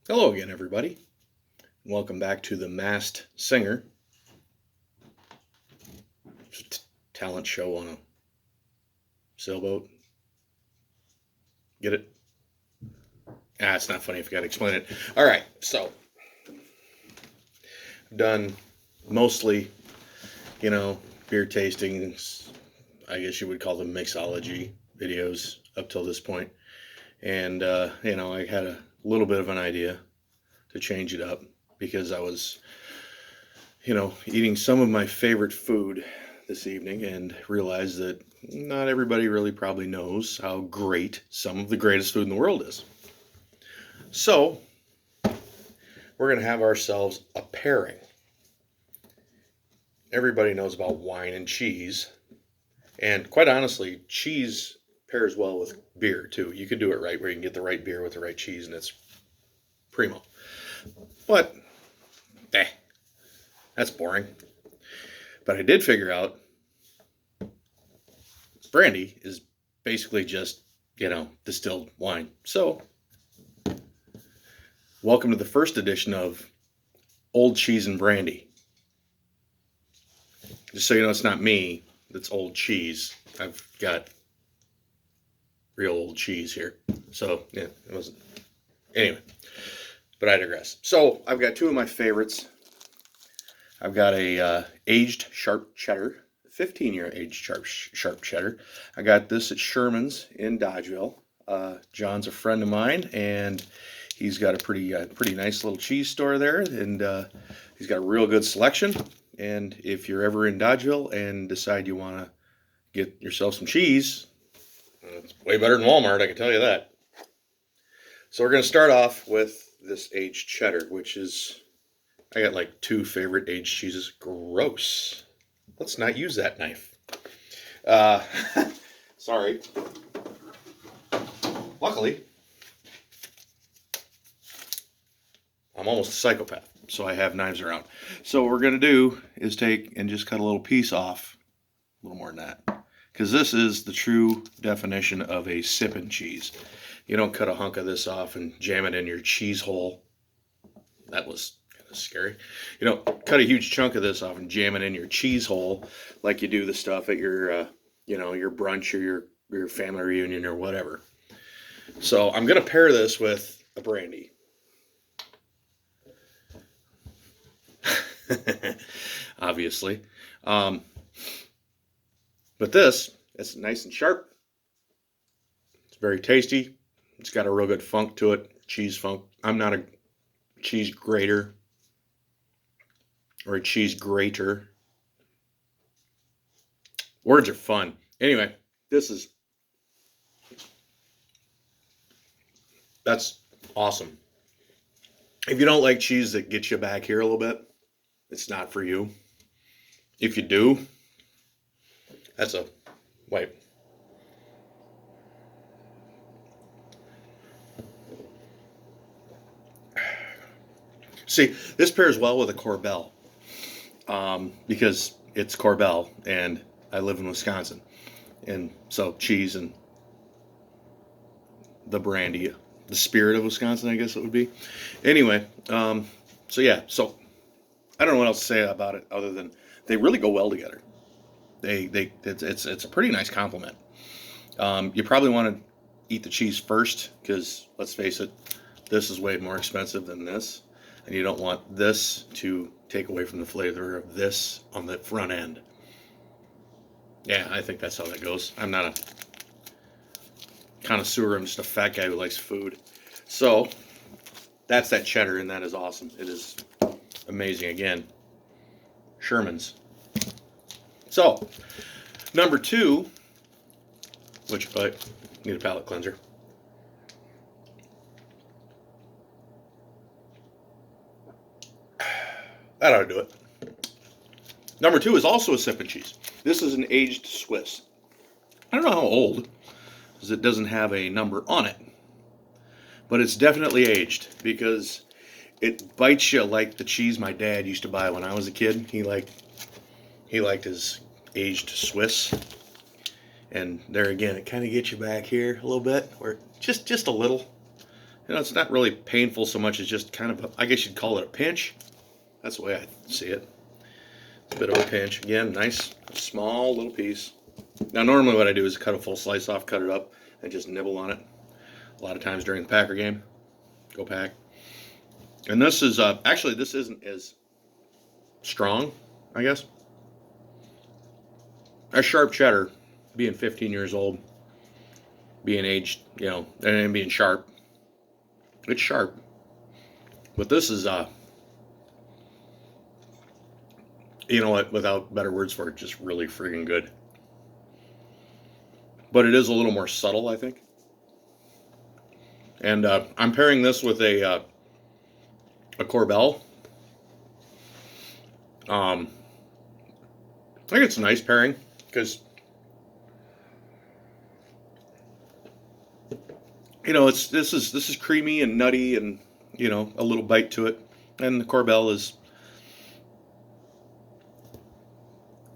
Hello again, everybody. Welcome back to the Masked Singer talent show on a sailboat. Get it? It's not funny if you got to explain it. All right, so I've done mostly, beer tastings. I guess you would call them mixology videos up till this point, and I had a little bit of an idea to change it up because I was, eating some of my favorite food this evening and realized that not everybody really probably knows how great some of the greatest food in the world is. So, we're going to have ourselves a pairing. Everybody knows about wine and cheese. And quite honestly, cheese pairs well with beer too. You can do it right where you can get the right beer with the right cheese and it's primo. But, that's boring. But I did figure out brandy is basically just, distilled wine. So, welcome to the first edition of Old Cheese and Brandy. Just so you know, it's not me that's old cheese. I've got real old cheese here. So, yeah, it wasn't. Anyway, but I digress. So, I've got two of my favorites. I've got a aged sharp cheddar, 15-year aged sharp cheddar. I got this at Sherman's in Dodgeville. John's a friend of mine, and he's got a pretty nice little cheese store there, and he's got a real good selection. And if you're ever in Dodgeville and decide you want to get yourself some cheese, it's way better than Walmart, I can tell you that. So we're going to start off with this aged cheddar, which is, I got like two favorite aged cheeses. Gross. Let's not use that knife. Uh, sorry. Luckily, I'm almost a psychopath, so I have knives around. So what we're going to do is take and just cut a little piece off, a little more than that, because this is the true definition of a sipping cheese. You don't cut a hunk of this off and jam it in your cheese hole. That was kind of scary. You don't cut a huge chunk of this off and jam it in your cheese hole like you do the stuff at your, your brunch or your family reunion or whatever. So I'm going to pair this with a brandy. Obviously. But this, it's nice and sharp. It's very tasty. It's got a real good funk to it, cheese funk. I'm not a cheese grater or a cheese grater. Words are fun. Anyway, that's awesome. If you don't like cheese that gets you back here a little bit, it's not for you. If you do, that's a wipe. See, this pairs well with a Corbel because it's Corbel and I live in Wisconsin. And so cheese and the brandy, the spirit of Wisconsin, I guess it would be. Anyway, so I don't know what else to say about it other than they really go well together. It's a pretty nice compliment. You probably want to eat the cheese first because let's face it, this is way more expensive than this, and you don't want this to take away from the flavor of this on the front end. Yeah, I think that's how that goes. I'm not a connoisseur. I'm just a fat guy who likes food. So that's that cheddar, and that is awesome. It is amazing. Again, Sherman's. So number two, which I need a palate cleanser. That ought to do it. Number two is also a sipping cheese. This is an aged Swiss. I don't know how old, because it doesn't have a number on it. But it's definitely aged because it bites you like the cheese my dad used to buy when I was a kid. He liked his aged Swiss. And there again, it kind of gets you back here a little bit, or just a little. it's not really painful so much as just kind of, I guess you'd call it a pinch. That's the way I see it. It's a bit of a pinch. Again, nice, small little piece. Now, normally what I do is cut a full slice off, cut it up, and just nibble on it. A lot of times during the Packer game. Go Pack. And this is, actually, this isn't as strong, I guess. A sharp cheddar, being 15 years old, being aged, and being sharp. It's sharp. But this is, you know what, without better words for it, just really friggin' good. But it is a little more subtle, I think. And I'm pairing this with a Korbel. I think it's a nice pairing because, this is creamy and nutty and, a little bite to it. And the Korbel is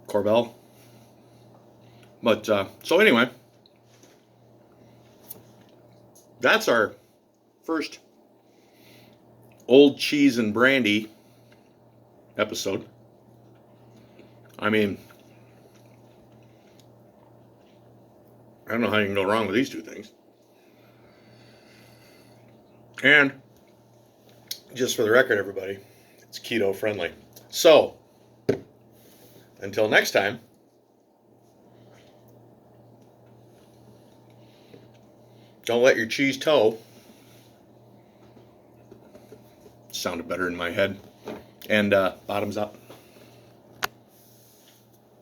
Korbel. But, so anyway, that's our first old cheese and brandy episode. I mean, I don't know how you can go wrong with these two things. And just for the record, everybody, it's keto friendly. So, until next time, don't let your cheese tow. Sounded better in my head. And bottoms up.